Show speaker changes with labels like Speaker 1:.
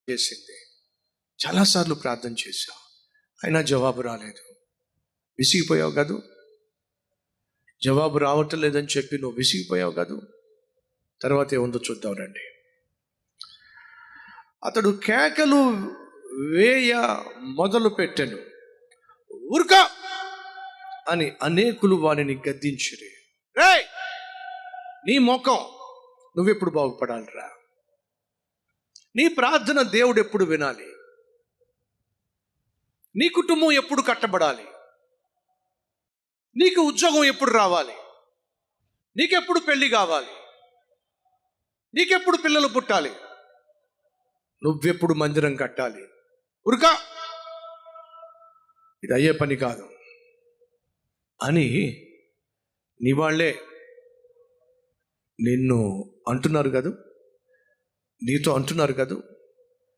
Speaker 1: చేసింది. చాలాసార్లు ప్రార్థన చేశావు, అయినా జవాబు రాలేదు. విసిగిపోయావు కాదు, జవాబు రావటం లేదని చెప్పి నువ్వు విసిగిపోయావు కాదు. తర్వాత ఏముందో చూద్దాం రండి. అతడు కేకలు వేయ మొదలు పెట్టెను. ఊరుకా అని అనేకులు వానిని గద్దించిరి. రేయ్, నీ ముఖం నువ్వెప్పుడు బాగుపడాలిరా? నీ ప్రార్థన దేవుడు ఎప్పుడు వినాలి? నీ కుటుంబం ఎప్పుడు కట్టబడాలి? నీకు ఉద్యోగం ఎప్పుడు రావాలి? నీకెప్పుడు పెళ్లి కావాలి? నీకెప్పుడు పిల్లలు పుట్టాలి? నువ్వెప్పుడు మందిరం కట్టాలి? ఉరుకా, ఇది అయ్యే పని కాదు అని నీ వాళ్ళే నిన్ను అంటున్నారు కదూ, నీతో అంటున్నారు కదూ.